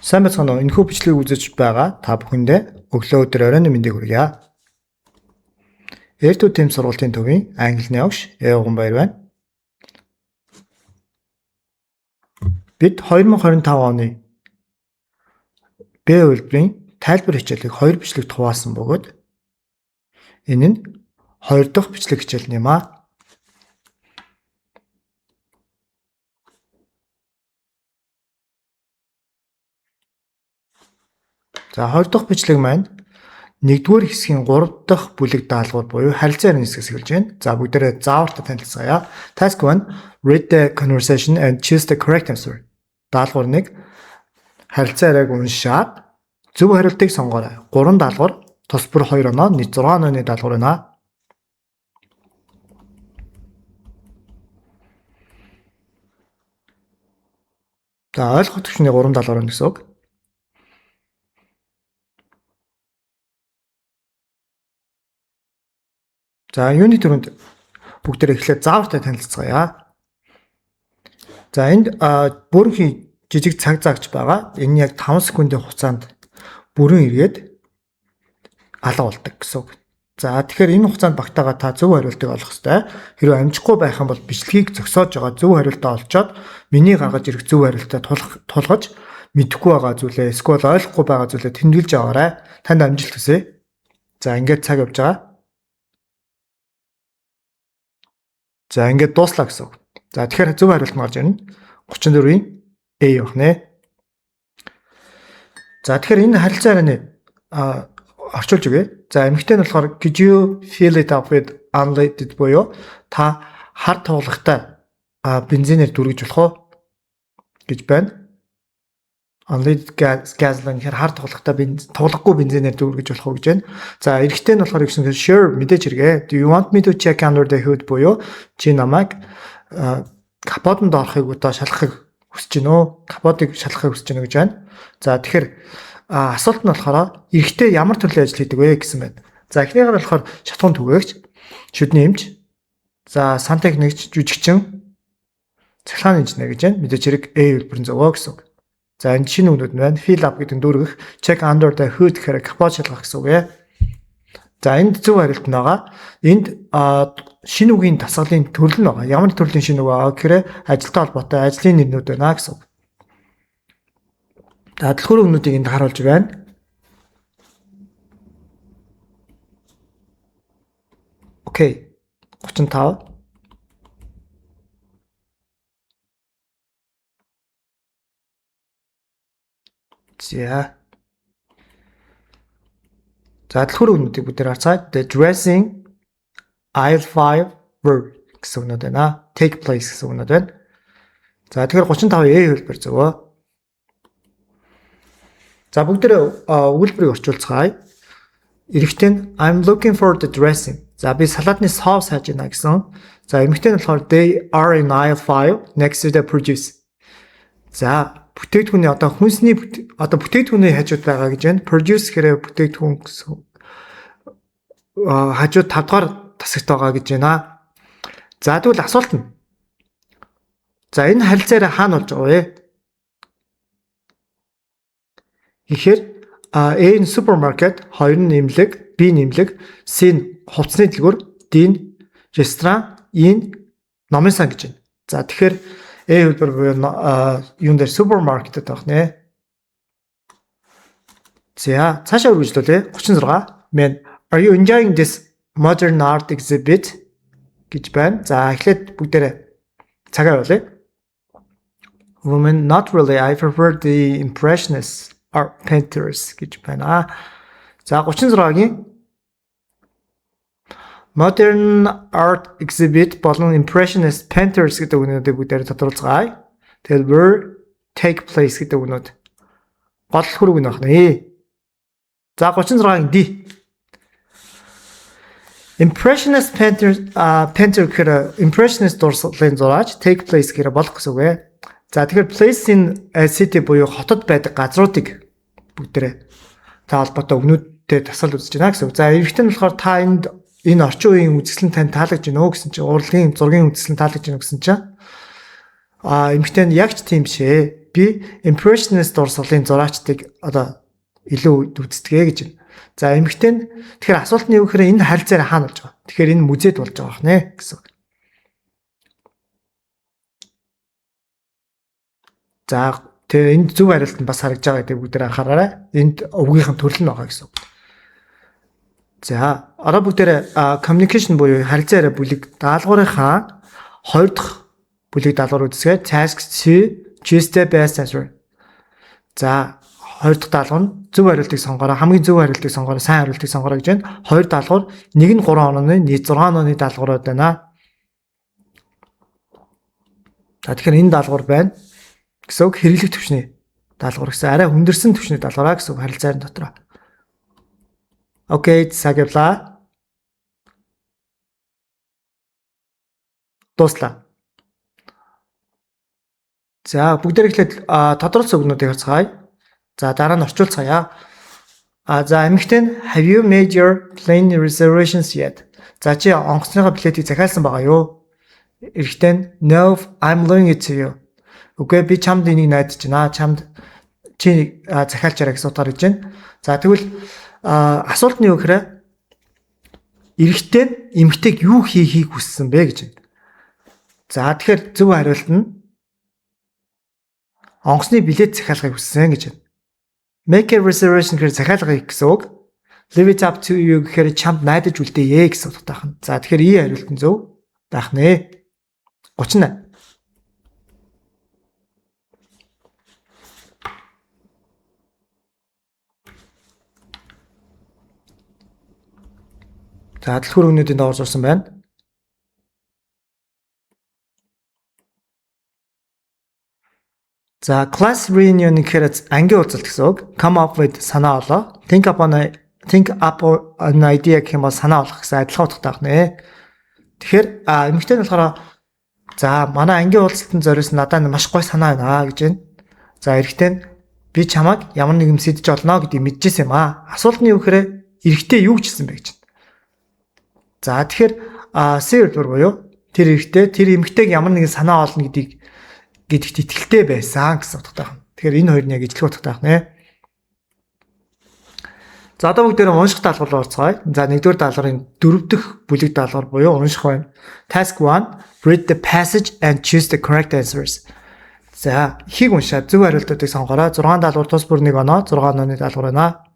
Сайн байцгаана уу? Энэхүү бичлэгийг үзэж байгаа та бүхэндээ өглөө өдөр оройн мэндийг хүргье. Эрдэнэ тэм сургуулийн төвийн англи явагч Явган баяр байна. Бид 2025 оны Б үйлбэрийн тайлбар хичээлийг 2 бичлэгт хуваасан бөгөөд энэ нь 2 дахь бичлэг хичээл юм аа. За 2 дахь бичлэг маань 1-р хэсгийн 3 дахь бүлэг даалгавар буюу харилцаа ярины хэсгээс эхэлж байна. За бүгдээрээ заавартай танилцгаая. Task 1: Read the conversation and choose the correct answer. Даалгавар 1: харилцаа яриаг уншаад зөв хариултыг сонгоорой. 3 даалгавар, тус бүр 2 оноо, нийт 6 онооны даалгавар байна. За ойлгох төвчний 3 даалгавар байна гэсэн үг. За юуны төрөнд бүгдээрээ эхлээд заавартай танилцгаая. За энд бүрэн жижиг цаг заагч байгаа. Энэ яг 5 секундын хугацаанд бүрэн эргээд алга болдог гэсэн үг. За тэгэхээр энэ хугацаанд багтаага та зөв хариултыг олох ёстой. Хэрвээ амжихгүй байх юм бол бичлэгийг зогсоож байгаа зөв хариултаа олцоод миний гаргаж ирэх зөв хариултаа тулгаж мэдэхгүй байгаа зүйлээ эсвэл ойлгохгүй байгаа зүйлээ тэмдэглэж аваарай. Танд амжилт хүсье. За ингээд цаг явж байгаа. За ингээд дууслаа гэсэн үг. За тэгэхээр зөв хариулт нь гарч ирнэ. 34-ийн A явах нэ. За тэгэхээр энэ харилцаа ярианы орчуулж өгье. За эмэгтэй нь болохоор could you fill it up with unleaded буюу та хар туулгатай бензинээр дүргэж болох уу гэж байна. Unleaded gasoline гэхээр хар туулгахгүй бензинээр дүргэж болох уу гэж байна. За эрэгтэй нь болохоор гэсэн sure мэдээж хэрэгэ. Do you want me to check under the hood буюу чи намайг капотонд орохыг удаа шалахыг хүсэж гинөө. Капотыг шалахыг хүсэж гинөө гэж байна. За тэгэхээр асуулт нь болохоор эрэгтэй ямар төрлийн ажил хийдэг вэ гэсэн байна. За эхнийгээр болохоор шатхуун түгээгч, шүдний эмч, за сантехникч, жүжигчин, цахилгааны инженер гэж байна. Мэдээж хэрэг A хэлбэрийн зөвөө гэсэн үг. За энэ шинэ үгнүүд нь байна. Fill up гэдэг нь дүргэх, check under the hood гэхээр капот шалгах гэсэн үг ээ. За энд зөв хариулт нь байгаа. Энд шинэ үгийн дасгалын төрөл нь байгаа. Ямар төрлийн шинэ үг аа гэхээр ажилтай холбоотой ажлын нэрнүүд байна гэсэн үг. За дэлгүүр үгнүүдийг энд харуулж байна. Окей. 35. За дэлгүүр үгнүүдийг бүгдээр харцгаая. The dressing aisle 5 were гэсэн үгнүүд байна. Take place гэсэн үгнүүд байна. За тэгэхээр 35 A хэлбэр зөвөө. За бүгдээрээ үйлбэрийг орчуулцгаая. Эрэгтэй нь I'm looking for the dressing. За би салаатны соус хайж байна гэсэн. За эмэгтэй нь болохоор they are in aisle 5 next to the produce. За бүтээгдэхүүний бүтээгдэхүүний хажууд байгаа гэж байна. Produce гэхээр бүтээгдэхүүн гэсэн. Хажууд 5 дахь тасагт байгаа гэж байна. За тэгвэл асуулт нь. За энэ харилцаараа хаана болж байгаа вэ? Ихээр A нь супермаркет, 2 нь нэмлэг, B нэмлэг, C нь хувцсны дэлгүүр, D нь ресторан, E нь номын сан гэж байна. За тэгэхээр A хэлбэр буюу юун дээр супермаркетэд байх нэ. За цаашаа үргэлжлүүлээ. 36. Man, are you enjoying this modern art exhibit гэж байна. За эхлээд бүгдээрээ цагаа явуулъя. Woman, not really. I prefer the impressionists or painters гэж байна. За 36-гийн Modern art exhibit болон impressionist painters гэдэг үгнүүдийг бүгдээр тодорхойлцгаая. Тэгэл were take place гэдэг үгнүүд гол хөрөг нь байна. За 36-гийн D. Impressionist painter гэхээр impressionist дурсгалын зураач, take place гэхээр болох гэсэн үг ээ. За тэгэхээр place in a city буюу хотод байдаг газруудыг бүгдээрээ та холбоотой өгнүүдтэй тасгал үзэж байна гэсэн үг. За эрэгтэй нь болохоор та энэ орчин үеийн үзэсгэлэн тань таалагдж байна уу гэсэн чинь урлагийн зургийн үзэсгэлэн таалагдж байна гэсэн чинь эмэгтэй нь яг ч тийм шээ. би impressionist урсгалын зураачдыг одоо илүү үздэг гэж байна. За эмэгтэй нь тэгэхээр асуулт нь юу гэхээр энэ харилцаа хаана болж байгаа? Тэгэхээр энэ музейд болж байгаа хэрнэ гэсэн. За тэгээ энд зөв хариулт нь бас харагдж байгаа гэдэг бүгд анхаараарай. Энд өвгийнхэн төрөл нь байгаа гэсэн. За одоо бүгдээрээ communication буюу харилцаа яриа бүлэг даалгаврынхаа 2 дахь бүлэг даалгавар үзсгээ task 2 choose the best answer. За 2 дахь даалгавар нь зөв хариултыг сонгороо, хамгийн зөв хариултыг сонгороо, сайн хариултыг сонгороо гэж байна. 2 даалгавар нэг нь 3 онооны нийт 6 онооны даалгаврууд байна. За тэгэхээр энэ даалгавар байна. Гэсэн үг хэрэглэх түвшний даалгавар гэсэн арай хүндэрсэн түвшний даалгавраа гэсэн үг харилцааны дотор. Окей, цаг явлаа. Дуслаа. За бүгдээр ихлээд тодорхойлсон үгнүүдийг харцгаая. За дараа нь орчуулцгаая. За эмэгтэй нь have you made your plane reservations yet? За чи онгоцныхоо билетийг захиалсан байгаа юу? Эрэгтэй нь no, I'm leaving it to you. Үгүй би чамд энийг найдаж байна. Чамд чи захиалчаарай гэсэн утгаар гэж байна. За тэгвэл асуулт нь юу гэхээр эрэгтэй нь эмэгтэйг юу хийхийг хүссэн бэ гэж байна. За тэгэхээр зөв хариулт нь онгоцны билет захиалгыг хүссэн гэж байна. Make a reservation гэхээр захиалга хийх гэсэн үг. Leave it up to you гэхээр чамд найдаж үлдээе гэсэн утгатай байна. За тэгэхээр ийм хариулт нь зөв байх нэ. 38. За дэлгүүр өгнүүдийн доор зурсан байна. За class reunion гэхээр ангийн уулзалт гэсэн үг. Come up with санаа олоо. Think up an idea гэх юм бол санаа олох гэсэн адилхан утгатай байна. Тэгэхээр эмэгтэй нь болохоор за манай ангийн уулзалтанд зориулсан надад маш гоё санаа байна гэж байна. За эрэгтэй нь би чамайг ямар нэгэн сэдэж олно гэдгийг мэдчихсэн юм аа. Асуулт нь юу гэхээр эрэгтэй юу гэсэн бэ гэж. За тэгэхээр сэрвэр буюу тэр эрэгтэй тэр эмэгтэйг ямар нэгэн санаа олно гэдэгт итгэлтэй байсан гэсэн утгатай байна. Тэгэхээр энэ хоёр нь яг ижлэх утгатай байна. За одоо бүгдээрээ унших даалгавар руу орцгоё. За нэгдүгээр даалгаврын 4 дахь бүлэг даалгавар буюу унших байна. Task 1 read the passage and choose the correct answers. За ихийг уншаад зөв хариултуудыг сонгороо. 6 даалгавар тус бүр 1 оноо, 6 онооны даалгавар байна.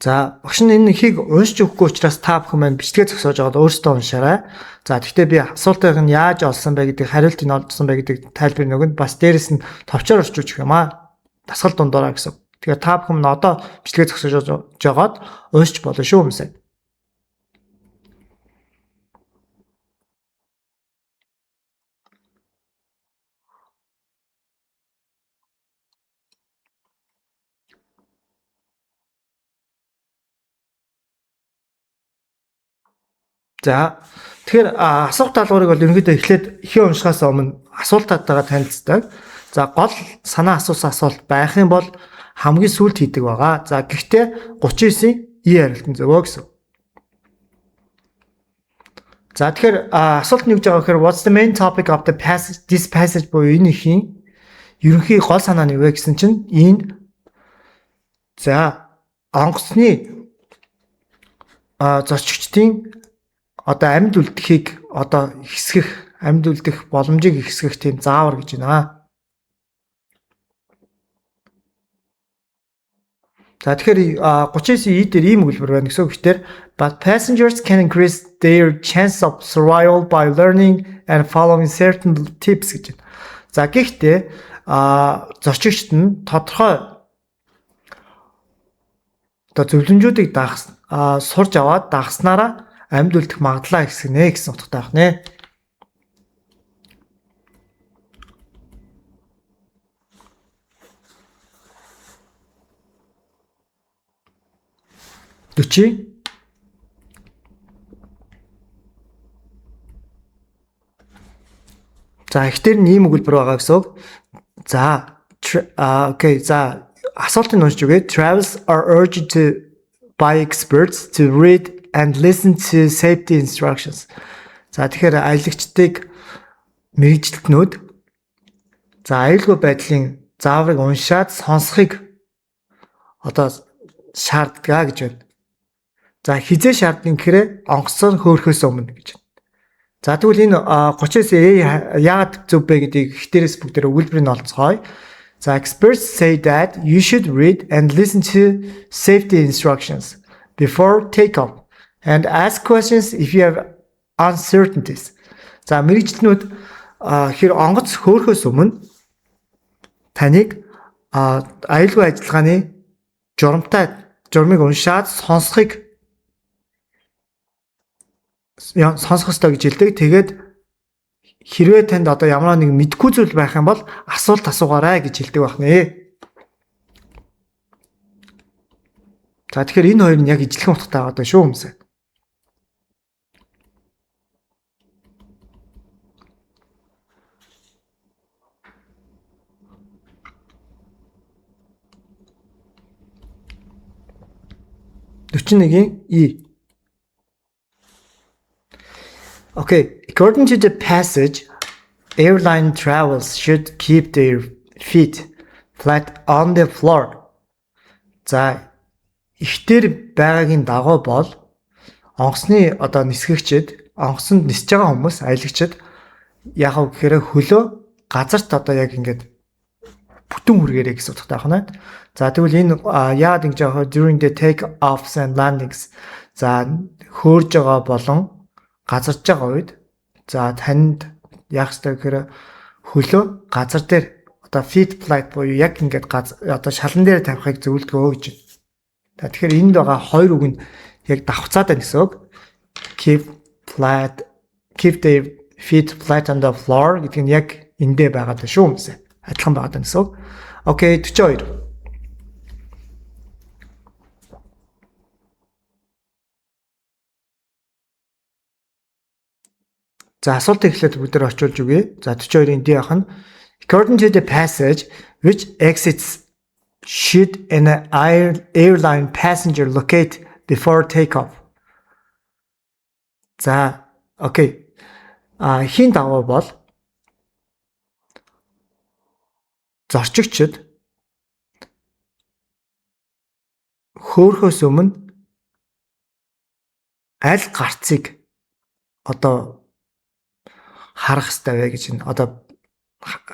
За багш нь энэ ихийг уншиж өгөхгүй учраас та бүхэн маань бичлэгээ зогсоож байгаад өөрсдөө уншаарай. За гэхдээ би асуултыг нь яаж олсон бэ гэдэг хариултыг нь олсон бэ гэдэг тайлбар нөгөөнд бас дээрэс нь товчоор орчуулж өгөх юм аа. Дасгал дундаараа гэсэн. Тэгэхээр та бүхэн одоо бичлэгээ зогсоож байгаад уншиж болно шүү юмсаа. За тэгэхээр асуулт даалгаврыг бол ерөнхийдөө эхлээд ихээ уншихаас өмнө асуултаатайгаа танилцдаг. За гол санаа асуусан асуулт байх юм бол хамгийн сүүлд хийдэг байгаа. За гэхдээ 39-ийн И хариулт нь зөвөө гэсэн. За тэгэхээр асуулт нь юу гэж байгаа гэхээр what's the main topic of the passage? This passage буюу энэ ихийн ерөнхий гол санаа нь юу вэ гэсэн чинь энэ за онгоцны зорчигчдын одоо амьд үлдэхийг одоо ихсгэх, амьд үлдэх боломжийг ихсгэх тийм заавар гэж байна. За тэгэхээр 39-ийн дээр ийм өгүүлбэр байна гэсэн үг гэхээр but passengers can increase their chance of survival by learning and following certain tips гэж байна. За гэхдээ зорчигчд нь тодорхой одоо зөвлөмжүүдийг сурж аваад дагснараа амьд үлдэх магадлалаа ихсгэнэ гэсэн утгатай байна. Төчи. За ихтер нь ийм өгүүлбэр байгаа гэсэн үг. За окей. За асуултыг уншиж үгээ. Travelers are urged to by experts to read and listen to safety instructions. За тэгэхээр аялагчдыг мэрэгчлэтнүүд за аюулгүй байдлын зааврыг уншаад сонсохыг одоо шаарддаг гэж байна. За хизээ шаардна гэхээр онгоцоор хөөрөхөөс өмнө гэж. За тэгвэл энэ 39A яагаад зөв бэ гэдгийг ихтэрээс бүгдээр өгүүлбэрийг олцгоё. За experts say that you should read and listen to safety instructions before takeoff and ask questions if you have uncertainties. За мэрэгчлэнүүд хэр онгоц хөөрөхөөс өмнө таныг аюулгүй ажиллагааны журмыг уншаад сонсох ёстой гэж хэлдэг. Тэгээд хэрвээ танд одоо ямар нэг мэдгүй зүйл байх юм бол асуулт асуугаарай гэж хэлдэг байна. За тэгэхээр энэ хоёр нь яг ижилхэн утгатай байгаа шүү хүмүүсээ. E. Okay, according to the passage, airline travelers should keep their feet flat on the floor. За ихтер байгаагийн дагуу бол онгоцны одоо нисгэгчд, онгоцонд нисэж байгаа хүмүүс, аялагчид яг гэхээр хөлөө газарт одоо яг ингээд бүтэн хүргээрэй гэсэн утгатай байна. За тэгвэл энэ яагаад ингэж яах вэ? During the take-offs and landings. За хөөрж байгаа болон газарч байгаа үед за танд яах ёстой гэхээр хөлөө газар дээр одоо feet flat буюу яг ингээд одоо шалан дээр тавихыг зөвлөдгөө гэж. Тэгэхээр энд байгаа хоёр үг нь яг давхцаад байна гэсэн үг. Keep their feet flat on the floor гэдэг нь яг эндээ байгаа даа шүү юмсэ. Адилхан байгаа даа гэсэн үг. Окей, 42. За асуултыг эхлээд бүгд орчуулж үгэй. За 42-ийн D ахна. According to the passage, which exits should an airline passenger locate before takeoff? За окей. Хин даваа бол зорчигчд хөөрхөөс өмнө аль гарцыг одоо харах хэрэгтэй вэ гэж энэ одоо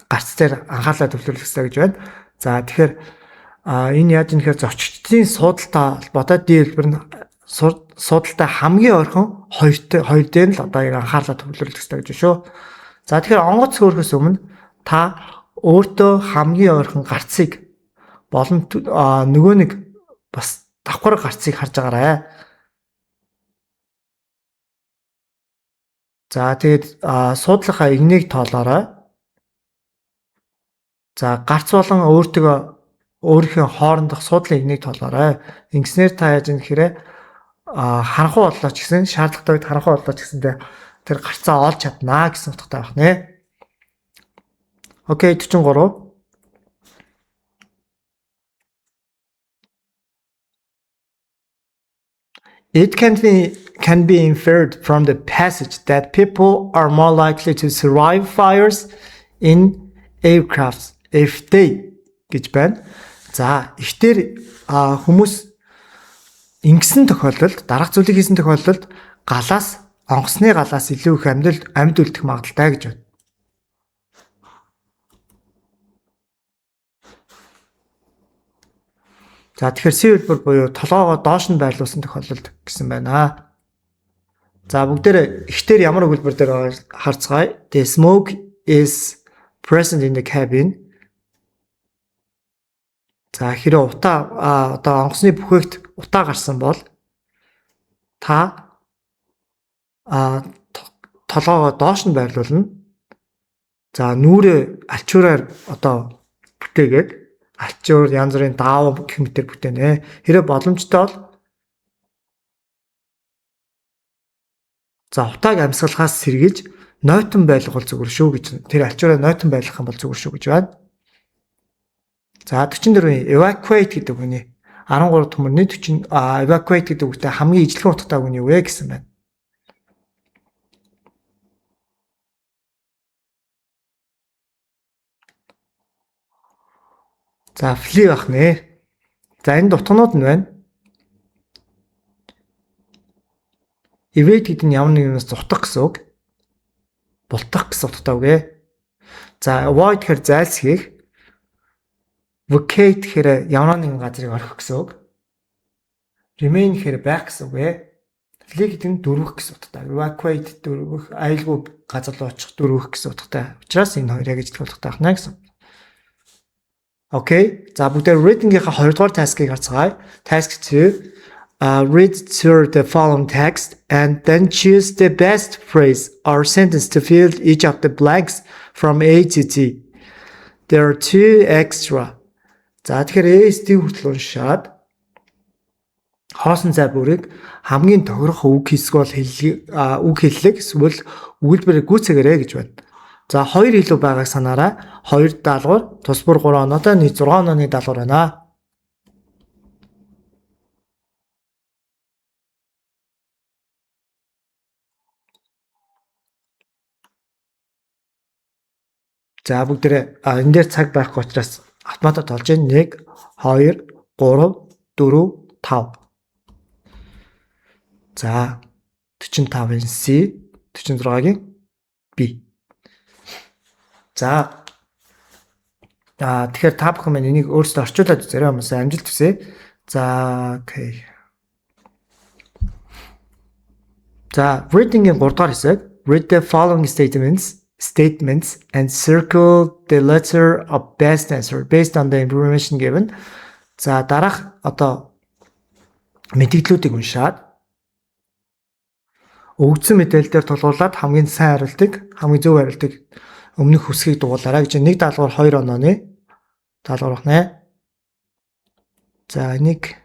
гарц дээр анхаарлаа төвлөрүүлэх хэрэгтэй гэж байна. За тэгэхээр энэ яаж юм гэхээр зорчигчдын суудалтай холбоотой дийлбэр нь суудалтай хамгийн ойрхон хоёр дээр л одоо энэ анхаарлаа төвлөрүүлэх хэрэгтэй гэж шүү. За тэгэхээр онгоц хөөрхөөс өмнө та өөртөө хамгийн ойрхон гарцыг болон нөгөө нэг бас давхар гарцыг харж агаарай. За тэгээд суудлахаа игнийг тоолоорой. За гарц болон өөрийнхөө хоорондох суудлын игнийг тоолоорой. Ингэснээр та яаж юм гэхээр харанхуй боллоо ч гэсэн шаардлагатай үед харанхуй боллоо ч гэсэндээ тэр гарцаа олж чаднаа гэсэн утгатай байх нэ. Окей, 43. It can be inferred from the passage that people are more likely to survive fires in aircrafts if they гэж байна. За, ихтер хүмүүс ингэсэн тохиолдолд, дараах зүйлийг хийсэн тохиолдолд онгоцны галаас илүү их амьд үлдэх магадaltaй гэж байна. За тэгэхээр C-хэлбэр буюу толгоогоо доош нь байрлуулсан тохиолдолд гэсэн байна. За бүгдээр ихтер ямар өгүүлбэр дээр харцгаая. The smoke is present in the cabin. За хэрэв одоо онгоцны бүхээгт утаа гарсан бол та толгоогоо доош нь байрлуулна. За нүрээ альчуураар одоо бүтээгээд альчуур янз бүрийн даав гэх мэтэр бүтээнэ. Хэрэв боломжтой бол за утааг амьсгалахаас сэргийж нойтон байлгах бол зүгээр шүү гэж. Тэр альчуураа нойтон байлгах юм бол зүгээр шүү гэж байна. За 44-ийн evacuate гэдэг үгний 13 төмөрний 40 evacuate гэдэг үгтэй хамгийн ижлэх утгатай үг нь юу вэ гэсэн байна. За flee бах нэ. За энэ дутгнууд нь байна. Evade гэдэг нь ямар нэгнээс зутах гэсэн үг. Бултах гэсэн утгатай үг ээ. За avoid гэхээр зайлсхийх. Vacate гэхээр ямар нэгэн газрыг орхих гэсэн үг. Remain гэхээр байх гэсэн үг ээ. Flee гэдэг нь дөрвөх гэсэн утгатай. Evacuate дөрвөх, аюулгүй газар руу очих дөрвөх гэсэн утгатай. Учираас энэ хоёр яг ижлэх утгатай байна гэсэн. Окей. За бүгдээ reading-ийнхаа 2 дугаар task-ыг харцгаая. Task 2. Read through the following text and then choose the best phrase or sentence to fill each of the blanks from A to Z. There are 2 extra. За тэгэхээр A-st хүртэл уншаад хоосон цай бүрийг хамгийн тохирох үг хэсгүүл үг хэллэг эсвэл өгүүлбэрийг гүйцээгээрэй гэж байна. За 2 илүү байгааг санаарай. 2 даалгавар, тус бүр 3 оноотой нийт 6 онооны даалгавар байна. За бүгдээ энэ дээр цаг байхгүй учраас автоматад толж байна. 1 2 3 4 5. За 45-ын C, 46-гийн B. За тэгэхээр та бүхэн энийг өөрсдөө орчуулад үзээрэй хүмүүс амжилт хүсье. За окей. За reading-ийн 3 дугаар хэсэг. Read the following statements and circle the letter of best answer based on the information given. За дараах одоо мэдээллүүдийг уншаад өгсөн мэдээлэлээр тулгуурлаад хамгийн сайн хариултыг, хамгийн зөв хариултыг өмнөх хүсгийг дугуулаарай гэж нэг даалгавар 2 онооны даалгавар байна. За энийг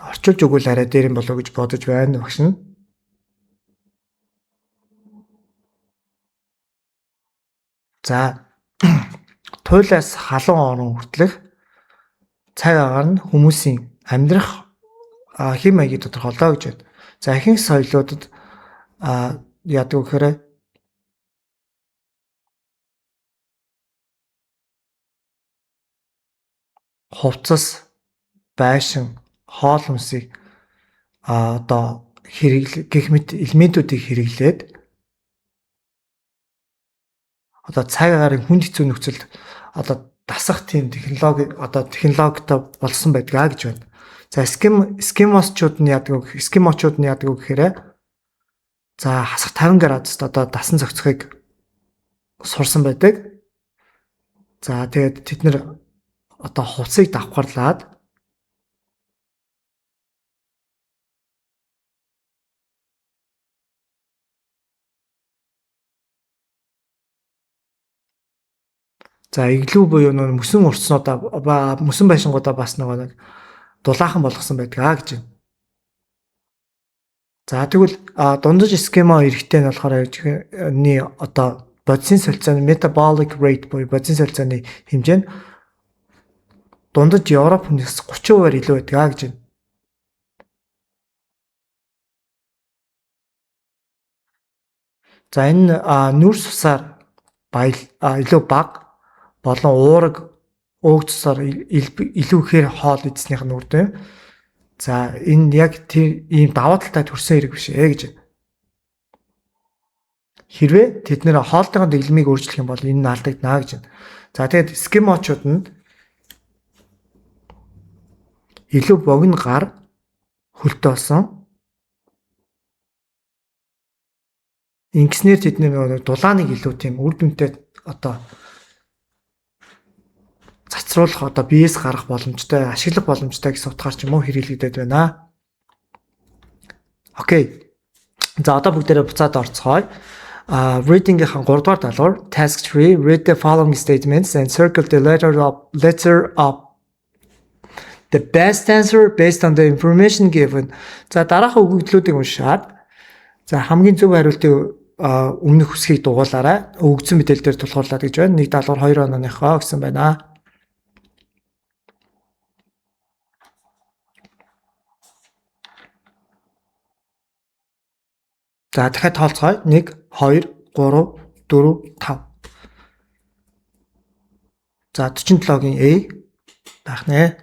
орчуулж өгвөл арай дээр юм болоо гэж бодож байна багш нь. За туйлаас халуун орон хүртэлх цаг агаар нь хүмүүсийн амьдрах хэм маягийг тодорхойлоо гэж байна. За ихэнх соёлуудад яадаг вэ гэхээр хувцас, байшин, хоол хүнсийг одоо гэх мэт элементүүдийг хэрэглээд одоо цаг агаарын хүнд хэцүү нөхцөлд одоо дасах тийм технологитой болсон байдгаа гэж байна. За эскимосчууд нь яадаг вэ гэхээр за хасах 50 градуст одоо дасан зохицохыг сурсан байдаг. За тэгээд тэд нэр одоо хувцсыг давхарлаад за иглүү буюу мөсөн уртснуудаа мөсөн байшингуудаа бас нэг дулаахан болгосон байдгаа гэж байна. За тэгвэл дундаж скема эрэхтэй нь болохоор одоо бодисын солилцооны metabolic rate буюу бодисын солилцооны хэмжээ нь дундаж Европ хүнээс 30%-аар илүү байдгаа гэж байна. За энэ нүрс усаар илүү бага болон уураг уугцсаар илүү ихээр хоол идснийх нь үр дүн. За энэ яг тийм ийм даваа талтай төрсэн хэрэг биш ээ гэж. Хэрвээ тэд нэр хоолтойгоо дэглэмийг өөрчлөх юм бол энэ нь алдагдана гэж байна. За тэгээд скемочууд нь илүү богино гар хөлтэй болсон. Ингэснээр тэд нэр дулааныг илүү тийм үр дүнтэй одоо цацруулах одоо биеэс гарах боломжтой, ашиглах боломжтой гэсэн утгаар ч юм уу хэрэглэгдээд байна. Окей. За одоо бүгдээрээ буцаад орцгоё. Reading-ийн 3 дугаар даалгавар Task 3 Read the following statements and circle the letter of the best answer based on the information given. За дараах өгөгдлүүдийг уншаад За хамгийн зөв хариултын өмнөх хүсгийг дугуулаарай. Өгсөн мэдээлэл дээр тулгуурлаад гэж байна. 1 даалгавар 2 онооныхоо гэсэн байна. За дахиад тоолцгоё. 1 2 3 4 5. За 47-гийн A байх нэ.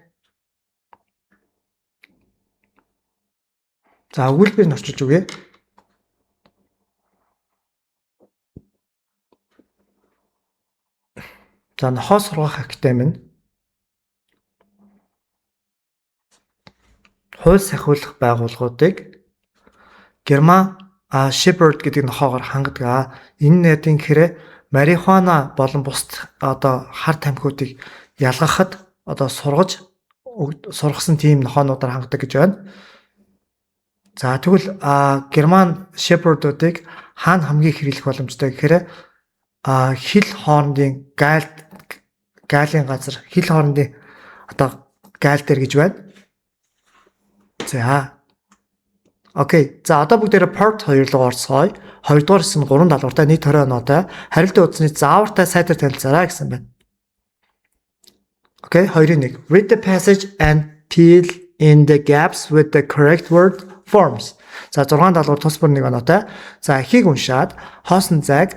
За өгүүлбэр нь орчилж үгэй. За нохоо сургах акттай минь хууль сахиулах байгууллагуудыг Герман Shepherd гэдэг нохоогоор хангадаг. Энэ нэдийн гэхээр марихуана болон бус хар тамхиудыг ялгахад сургасан тийм нохоонуудаар хангадаг гэж байна. За тэгвэл Герман Shepherd-уудыг хаана хамгийн хэрэглэх боломжтой гэхээр хил хоорондын гайлын газар, хил хоорондын гайл дээр гэж байна. За. Окей. За одоо бүгдээрээ part 2 руу орцгоё. 2 дугаар хэсэг нь 3 даалгавартай нийт 20 оноотой. Харилцаа утасны заавартай сайтар танилцаарай гэсэн байна. Окей, 2-1. Read the passage and fill in the gaps with the correct word forms. За 6 даалгавар тус бүр 1 оноотой. За эхийг уншаад хоосон зайг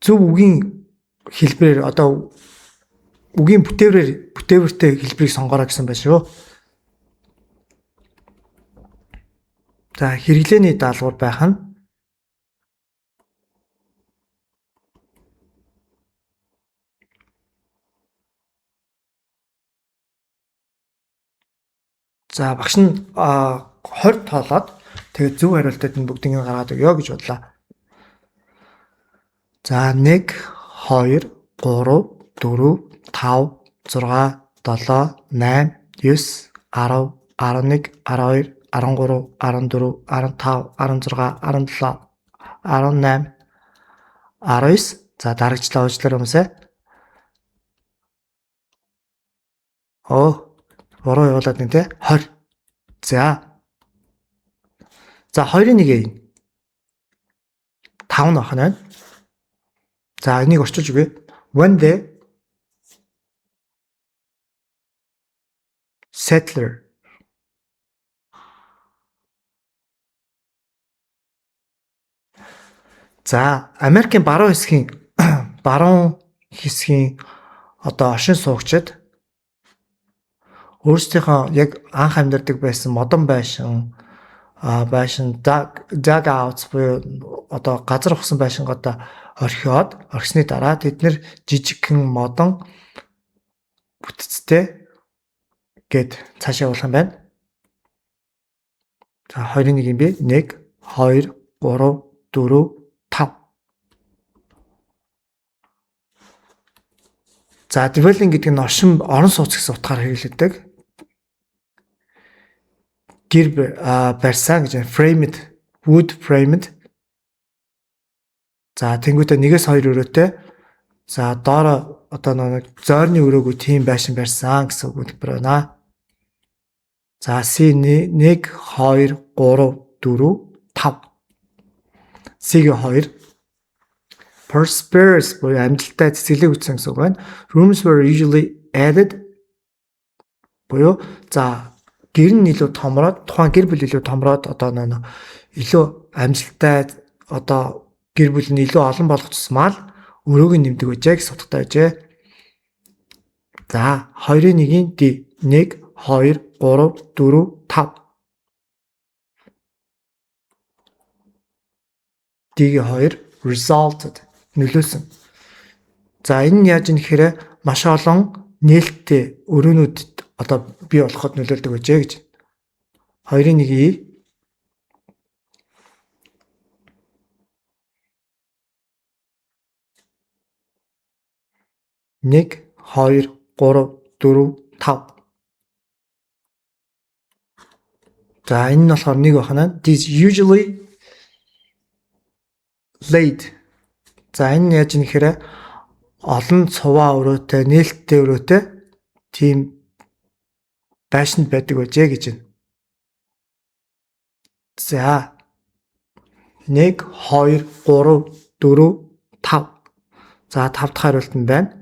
зөв үгийн хэлбэрээр үгийн бүтээвэртэй хэлбэрийг сонгоорой гэсэн байна шүү. За хэрэглээний даалгавар байх нь за багш нь 20 тоолоод тэгээд зөв хариултад нь бүгдийг гаргаад өгөө гэж бодлоо. За 1 2 3 4 5 6 7 8 9 10 11 12 13 14 15 16 17 18 19 за дарагчлаа уучлаарай хүмүүсээ. Буруу явуулаад байна те 20. За 2-1 5 нөх нь. За энийг орчуулж үгүй. When the settler за Америкийн баруун хэсгийн оршин суугчид өөрсдийнхөө яг анх амьдардаг байсан модон байшин dugouts буюу газар ухсан байшингуудаа орхисны дараа тэд нэр жижигхэн модон бүтцтэй гээд цаашаа явуулах юм байна. За 2-1 юм бэ? 1 2 3 4 5. За dwelling гэдэг нь орон сууц гэсэн утгаар хэрэглэдэг. Гэр барьсан гэж framed, wood framed. За тэнгуүтэ 1-2 өрөөтэй. За доороо нэг зойрны өрөөгүй тийм байшин барьсан гэсэн үг байна. За C 1 2 3 4 5. C-ийн 2 prosperous буюу амжилттай цэцгэлэг үүсгэн гэсэн үг байна. Rooms were usually added буюу за гэр нь илүү томроод тухайн гэр бүл илүү томроод илүү амжилттай гэр бүл нь илүү олон болох тусмаа л өрөөг нь нэмдэг байжээ гэсэн утгатай байжээ. За 2-1 D 1 2 3 4 5. D-ийн 2 resulted нөлөөсөн. За энэ нь яаж юм гэхээр маш олон нээлттэй өрөөнүүдэд бий болоход нөлөөлдөг байжээ гэж. 2-1 E 1 2 3 4 5. За энэ нь болохоор 1 байна. This usually laid. За энэ яаж юм гэхээр олон цуваа өрөөтэй, нээлттэй өрөөтэй тийм байшинд байдаг байжээ гэж байна. За 1 2 3 4 5. За 5 дахь хариулт нь байна.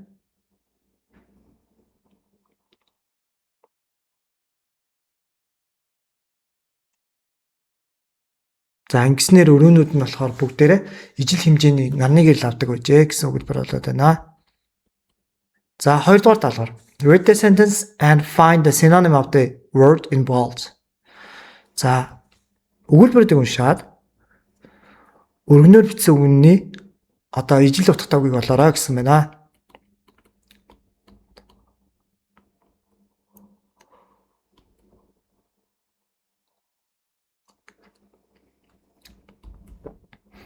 За ингэснээр өрөөнүүд нь болохоор бүгдээрээ ижил хэмжээний нарны гэрэл авдаг байжээ гэсэн өгүүлбэр болоод байна. За 2 дугаар даалгавар. Read the sentence and find the synonym of the word involved. За өгүүлбэрийг уншаад өргөнөөр бичсэн үгний одоо ижил утгатай үгийг олоорой гэсэн байна.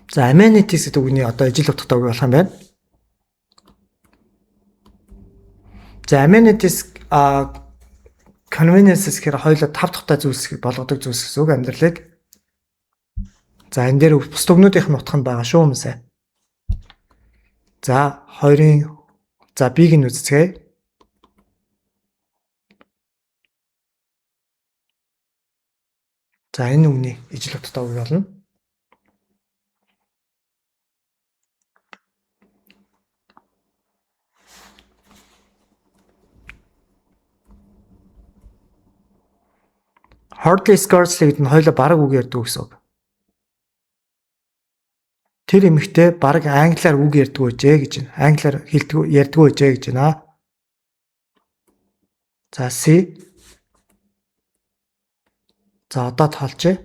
За amenities гэдэг үгний одоо ижил утгатай үг болох юм байна. За amenities conveniences гэхээр хоёулаа тав тухтай зүйлс болгодог зүйлс гэсэн үг амьдралыг. За энэ дээр бус дүгнүүдийнх нь утга нь байгаа шүү хүмүүсээ. За хоёрын за бийг нь үзцгээе. За энэ үгний ижил утгатай үг болно. Hardly scarcely гэдэг нь хоёулаа бараг үг ярьдаг гэсэн үг. Тэр эмэгтэй бараг англиар үг ярьдаг байжээ гэж байна. Англиар ярьдаг байжээ гэж байна. За C. За одоо тоолъё.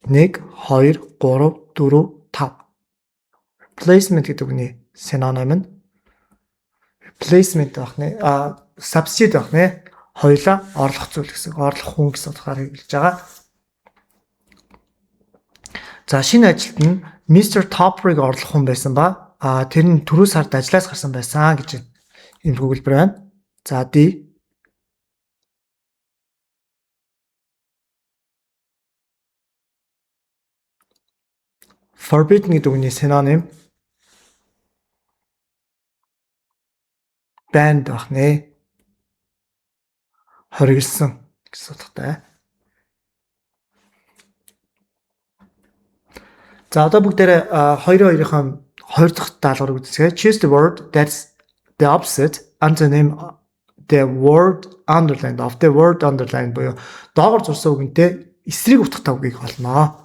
1 2 3 4 5. Replacement гэдэг үгний синоним нь replacement байх нэ. Substitute байх нэ. Хоёлаа орлох зүйл гэсэн. Орлох хүн гэсэн утгаар хэлж байгаа. За шинэ ажилд нь Mr. Topper-ыг орлох хүн байсан ба тэр нь түрүү сард ажлаас гарсан байсан гэж энэ өгүүлбэр байна. За D. Forbidden гэдэг үгний синоним banned байх нэ. Хоригдсан гэсэн утгатай. За одоо бүгдээрээ 2-2-ын 2 дахь даалгаврыг үзье. Choose the word that's the opposite antonym the word underlined of the word underlined буюу доогор зурсан үгэнтэй эсрэг утгатай үгийг олно.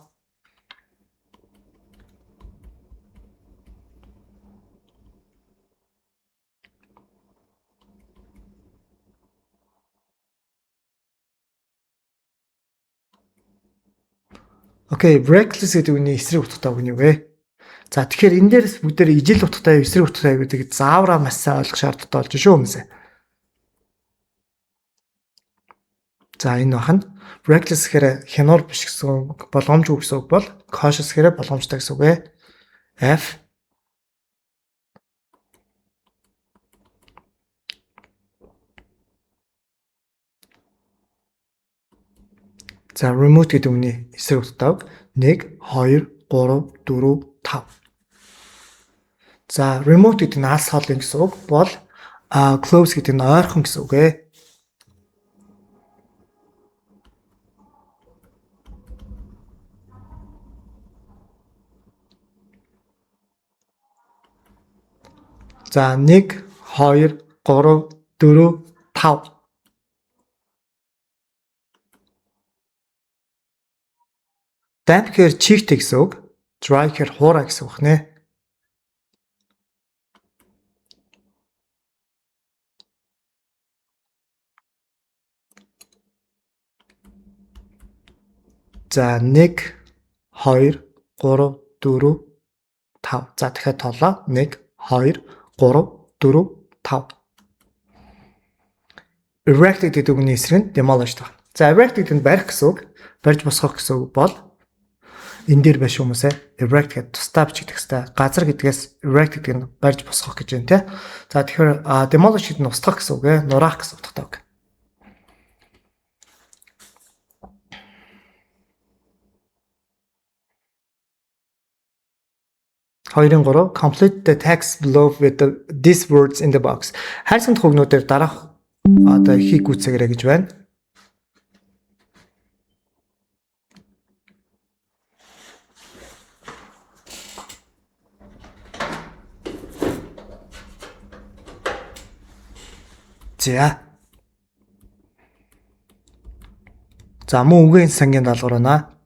Окей, reckless гэдэг үгний эсрэг утгатай үг нь юу вэ? За тэгэхээр энэ дээрс бүгдээр ижил утгатай, эсрэг утгатай гэдгийг заавраа маш сайн ойлгох шаардлагатай болж шүү хүмүүсээ. За энэ бахан reckless гэхээр хянуур биш гэсэн үг, боломжгүй гэсэн үг бол cautious гэхээр боломжтой гэсэн үг ээ. F. За remote гэдэг үгний эсрэг утгатай 1 2 3 4 5. За remote гэдэг нь алс хоолын гэсэн үг бол close гэдэг нь ойрхон гэсэн үг ээ. За 1 2 3 4 5. Damp гэхээр чигтэй гэсэн үг. Dry гэхээр хуурай гэсэн үг нэ. За 1 2 3 4 5. За дахиад тоолоо. 1 2 3 4 5. Erect гэдэг үгний эсрэг нь demolished байна. За erect гэдэг нь барих гэсэн үг. Барьж босгох гэсэн үг бол энэ дээр биш хүмүүсээ erect гэдэг тусдаа бичигдэх хэвээр. Газар гэдгээс erect гэдэг нь барьж босгох гэж байна те. За тэгэхээр demolish гэдэг нь устгах гэсэн үг ээ. Нураах гэсэн утгатай үг. Хоёрын 3 complete the text below with these words in the box. Хайрцаг төгнүүдээр дараах одоо ихийг гүйцээгээрэй гэж байна. За. За мөн үгийн сангийн даалгавар байна.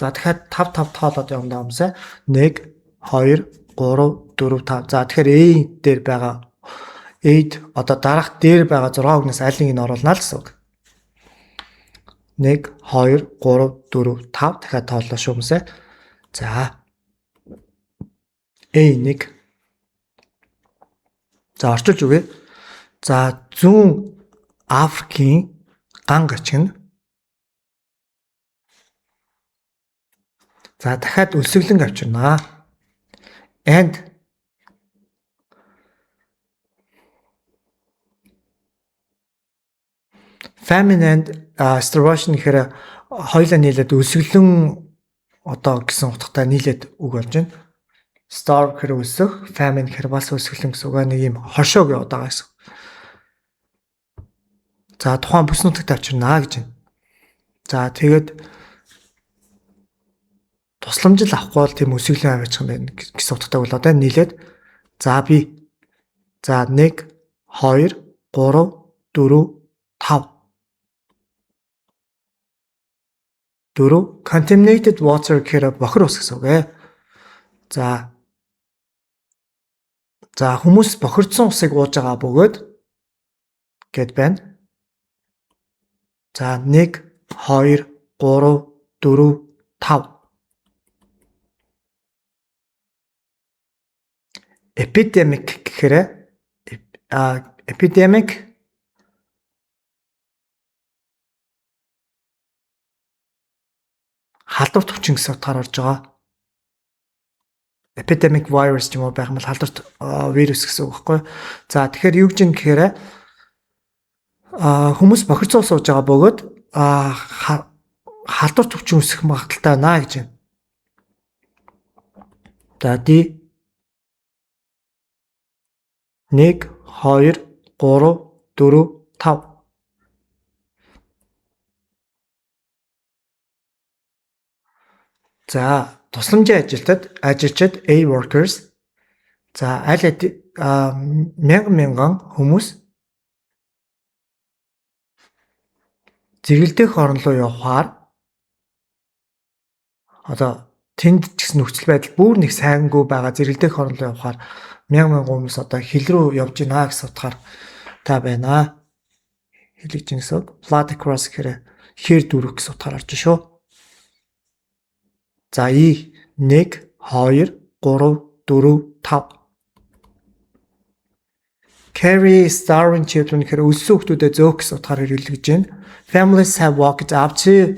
За тэгэхээр 5 5 тоолоод явна юмсаа. 1 2 3 4 5. За тэгэхээр A дээр байгаа A-д одоо дараах дээр байгаа 6 үгнээс аль нэгийг нь оруулна л гэсэн үг. 1 2 3 4 5 дахиад тооллоо шүү юмсаа. За A1. За орчуулж үгүй. За зүүн Африкийн ган гачиг нь. За дахиад өлсгөлэн авчирнаа. And famine and starvation гэхээр хоёулаа нийлээд өлсгөлэн одоо гэсэн утгатай нийлээд үг болж байна. Starve гэхээр өлсөх, famine гэхээр бас өлсгөлэн гэсэн үг. Нэг юм хошоо гэж удаага гэсэн. За тухайн бүс нутагт авчирнаа гэж байна. За тэгээд тусламжил авахгүй бол тийм өсөглөө аваачих юм байна гэсэн утгатай бол одоо нийлээд за би за 1 2 3 4 5 4 contaminated water гэхээр бохир ус гэсэн үг ээ. За хүмүүс бохирдсон усыг ууж байгаа бөгөөд гэд байна. За 1 2 3 4 5 epidemic гэхээр epidemic халдварт хүчин гэсэн утгаар орж байгаа. Epidemic virus ч юм уу байх юм бол халдварт вирус гэсэн үг байхгүй. За тэгэхээр юу гэж юм гэхээр хүмүүс бохирцоо сууж байгаа бөгөөд халдварт хүчин үүсэх магадaltaй байна гэж байна. За D 1 2 3 4 5 За тусламжийн ажилчид A workers. За аль мянган хүмүүс зэрэгэлдэх орон руу явахаар одоо тэнд ч гэсэн нөхцөл байдал бүр нэг сайнгүй байгаа зэрэгэлдэх орон руу явахаар мянган хүмүүс одоо хил рүү явж гинэ гэсэн утгаар та байна. Хэлж гин гэсэн. Flood across гэхээр хэр дүүрэх гэсэн утгаар орж шүү. За И 1 2 3 4 5 Carry starving children гэхээр өлсөн хүүхдүүдэд зөөх гэсэн утгаар хэрэглэж байна. Families have walked up to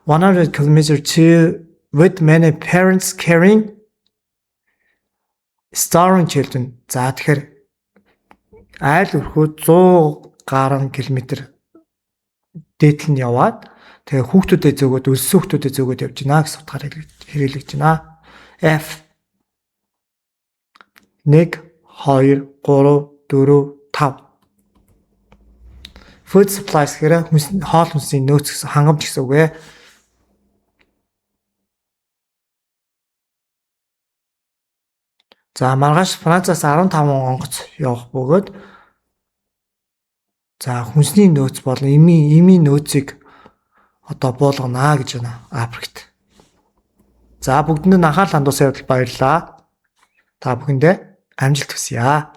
100 kilometers to with many parents carrying starving children. За тэгэхээр айл өрхөө 100 гаруй километр дээдл нь яваад тэгээ хүүхдүүдэд зөөгөөд өлсөн хүүхдүүдэд зөөгөөд явж гинэ гэсэн утгаар хэрэглэж байна. F 1 2 3 4 5 Food supplies гэхээр хоол хүнсний нөөц гэсэн хангамж гэсэн үг ээ. За маргааш Францаас 15 онгоц явах бөгөөд за хүнсний нөөц болон эмийн нөөцийг одоо буулгана гэж байна Африкт. За бүгдэнд нь анхаарал хандуулсан явдал баярлалаа. Та бүхэндээ амжилт хүсье.